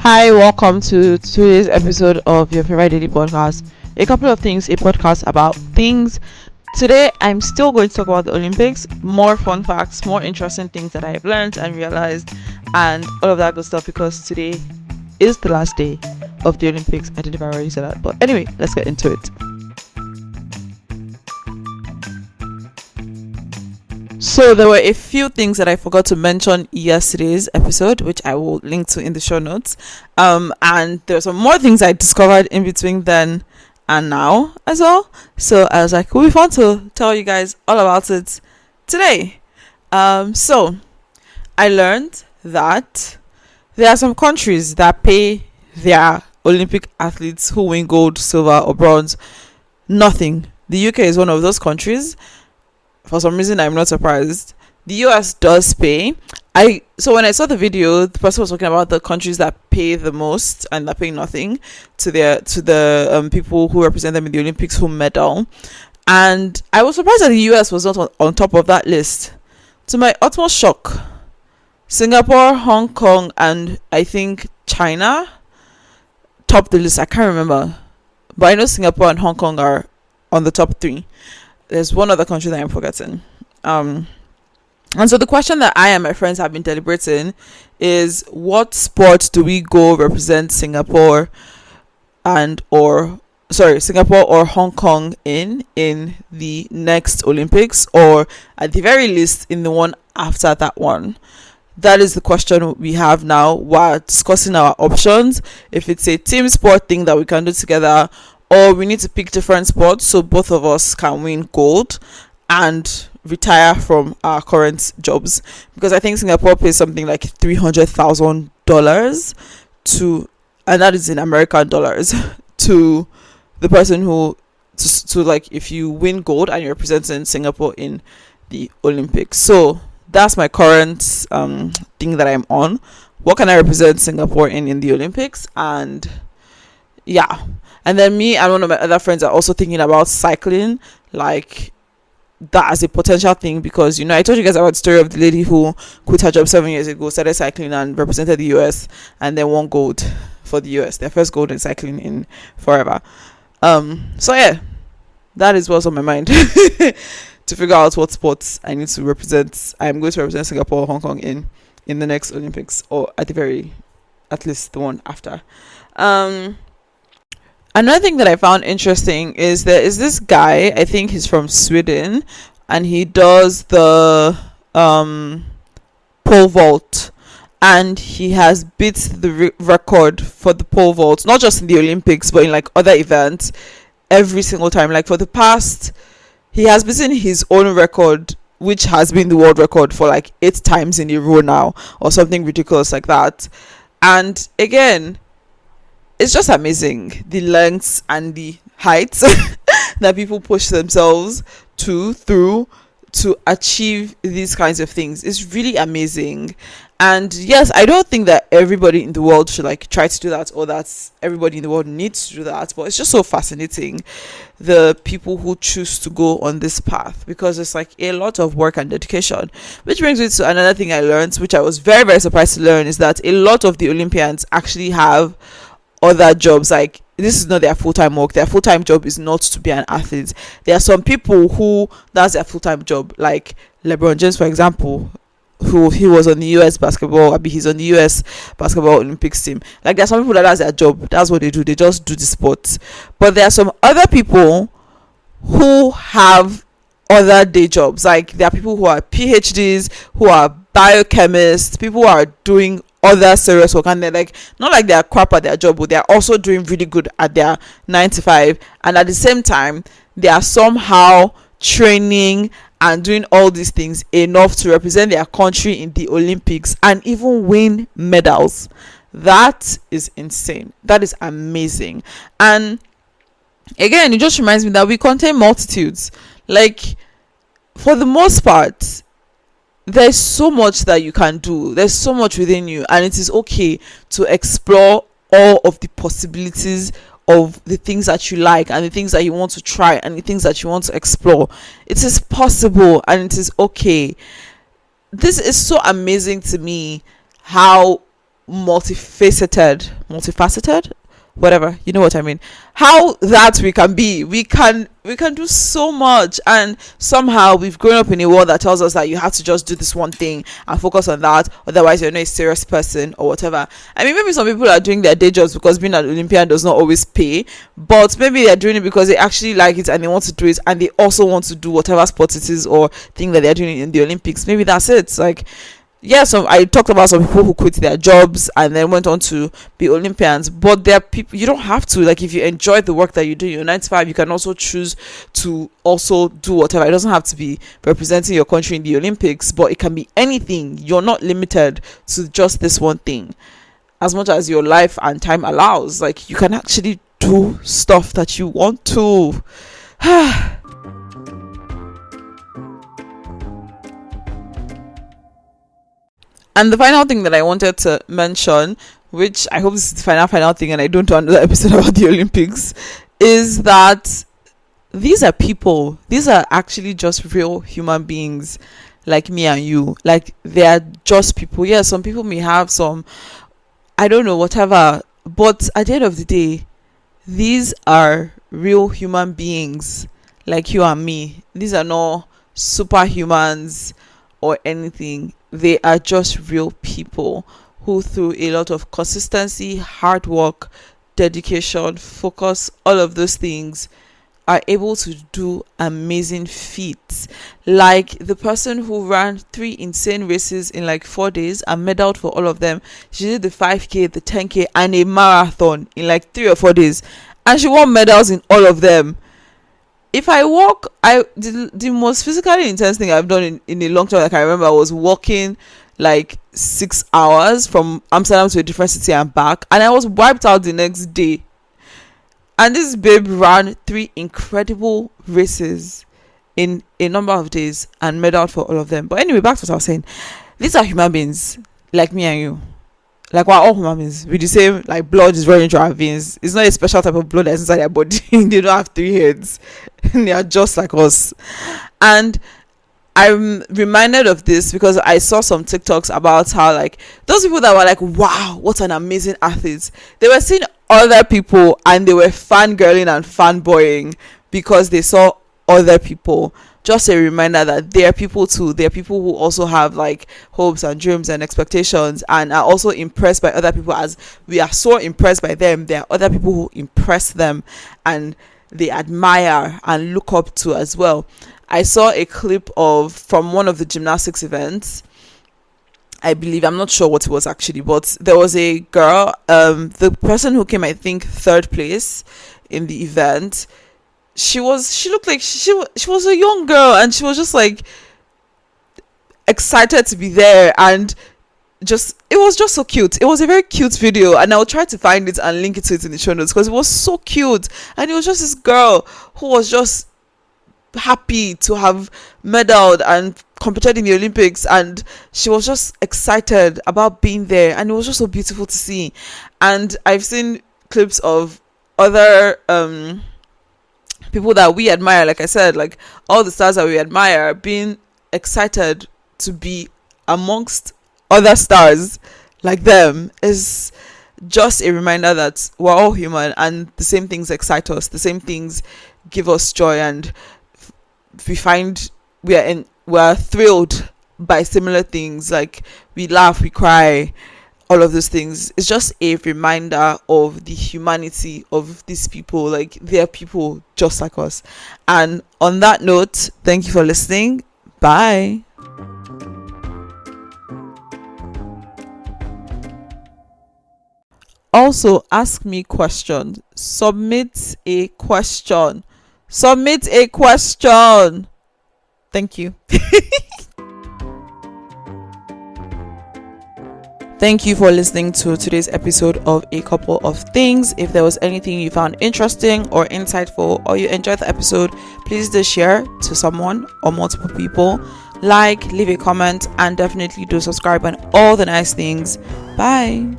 Hi, welcome to today's episode of your favorite daily podcast. A couple of things, a podcast about things. Today, I'm still going to talk about the Olympics, more fun facts, more interesting things that I've learned and realized, and all of that good stuff because today is the last day of the Olympics. I don't know if I already said that, but anyway, let's get into it. So there were a few things that I forgot to mention yesterday's episode, which I will link to in the show notes. And there are some more things I discovered in between then and now as well. So I was like, it would be fun to tell you guys all about it today. So I learned that there are some countries that pay their Olympic athletes who win gold, silver, or bronze nothing. The UK is one of those countries. For some reason, I'm not surprised. The US does pay. So when I saw the video, the person was talking about the countries that pay the most and that pay nothing to the people who represent them in the Olympics who medal. And I was surprised that the US was not on top of that list. To my utmost shock, Singapore, Hong Kong, and I think China topped the list. I can't remember, but I know Singapore and Hong Kong are on the top 3. There's one other country that I'm forgetting. And so the question that I and my friends have been deliberating is, what sport do we go represent Singapore or Hong Kong in the next Olympics, or at the very least in the one after that one? That is the question we have now while discussing our options. If it's a team sport thing that we can do together, or we need to pick different sports so both of us can win gold and retire from our current jobs. Because I think Singapore pays something like $300,000 and that is in American dollars, to the person who, to like, if you win gold and you're representing Singapore in the Olympics. So that's my current thing that I'm on. What can I represent Singapore in the Olympics? And yeah. And then me and one of my other friends are also thinking about cycling, like that as a potential thing, because, I told you guys about the story of the lady who quit her job 7 years ago, started cycling and represented the US, and then won gold for the US, their first gold in cycling in forever. So yeah, that is what's on my mind to figure out what sports I need to represent. I'm going to represent Singapore or Hong Kong in the next Olympics, or at least the one after. Another thing that I found interesting is there is this guy, I think he's from Sweden, and he does the pole vault, and he has beat the record for the pole vault, not just in the Olympics but in like other events, every single time. Like for the past, he has beaten his own record, which has been the world record, for like 8 times in a row now, or something ridiculous like that. And again, it's just amazing, the lengths and the heights that people push themselves through to achieve these kinds of things. It's really amazing. And yes, I don't think that everybody in the world should like try to do that, or that everybody in the world needs to do that, but it's just so fascinating, the people who choose to go on this path, because it's like a lot of work and dedication. Which brings me to another thing I learned, which I was very, very surprised to learn, is that a lot of the Olympians actually have other jobs. Like, this is not their full-time work. Their full-time job is not to be an athlete. There are some people who that's their full-time job, like LeBron James, for example, who he was on the US basketball, he's on the US basketball Olympics team. Like, there are some people that's their job, that's what they do, they just do the sports. But there are some other people who have other day jobs. Like, there are people who are PhDs, who are biochemists, people who are doing other serious work, and they're like, not like they're crap at their job, but they're also doing really good at their 9 to 5, and at the same time they are somehow training and doing all these things enough to represent their country in the Olympics and even win medals. That is insane. That is amazing. And again, it just reminds me that we contain multitudes. Like, for the most part, there's so much that you can do, there's so much within you, and it is okay to explore all of the possibilities of the things that you like and the things that you want to try and the things that you want to explore. It is possible and it is okay. This is so amazing to me, how multifaceted, whatever, you know what I mean, how that we can do so much. And somehow we've grown up in a world that tells us that you have to just do this one thing and focus on that, otherwise you're not a serious person or whatever. I mean, maybe some people are doing their day jobs because being an Olympian does not always pay, but maybe they're doing it because they actually like it and they want to do it, and they also want to do whatever sport it is or thing that they're doing in the Olympics. Maybe that's it. Like, yeah, so I talked about some people who quit their jobs and then went on to be Olympians, but there are people, you don't have to. Like, if you enjoy the work that you do, you're 9 to 5, you can also choose to also do whatever. It doesn't have to be representing your country in the Olympics, but it can be anything. You're not limited to just this one thing. As much as your life and time allows, like, you can actually do stuff that you want to. And the final thing that I wanted to mention, which I hope this is the final thing and I don't do another episode about the Olympics, is that these are people. These are actually just real human beings like me and you. Like, they are just people. Yeah, some people may have some, I don't know, whatever. But at the end of the day, these are real human beings like you and me. These are not superhumans or anything. They are just real people who, through a lot of consistency, hard work, dedication, focus, all of those things, are able to do amazing feats. Like the person who ran 3 insane races in like 4 days and medaled for all of them. She did the 5K, the 10K, and a marathon in like 3 or 4 days, and she won medals in all of them. If I walk, the most physically intense thing I've done in a long time, like I remember, was walking like 6 hours from Amsterdam to a different city and back, and I was wiped out the next day. And this babe ran 3 incredible races in a number of days and medaled for all of them. But anyway, back to what I was saying. These are human beings like me and you. Like, we're all human beings with the same, like, blood is running through our veins. It's not a special type of blood that's inside their body. They don't have 3 heads. They are just like us. And I'm reminded of this because I saw some TikToks about how, like, those people that were like, wow, what an amazing athlete, they were seeing other people and they were fangirling and fanboying because they saw other people. Just a reminder that they are people too. They are people who also have like hopes and dreams and expectations and are also impressed by other people. As we are so impressed by them, there are other people who impress them and they admire and look up to as well. I saw a clip from one of the gymnastics events. I believe, I'm not sure what it was actually, but there was a girl, the person who came, I think, 3rd place in the event. She looked like she was a young girl, and she was just like excited to be there, and it was just so cute. It was a very cute video, and I'll try to find it and link it to it in the show notes because it was so cute. And it was just this girl who was just happy to have medaled and competed in the Olympics, and she was just excited about being there, and it was just so beautiful to see. And I've seen clips of other people that we admire, like I said, like all the stars that we admire, being excited to be amongst other stars like them. Is just a reminder that we're all human and the same things excite us, the same things give us joy, and we find we're thrilled by similar things. Like, we laugh, we cry, all of those things. It's just a reminder of the humanity of these people. Like, they're people just like us. And on that note, thank you for listening. Bye. Also, ask me questions. Submit a question. Thank you. Thank you for listening to today's episode of A Couple of Things. If there was anything you found interesting or insightful, or you enjoyed the episode, please do share to someone or multiple people. Like, leave a comment, and definitely do subscribe and all the nice things. Bye.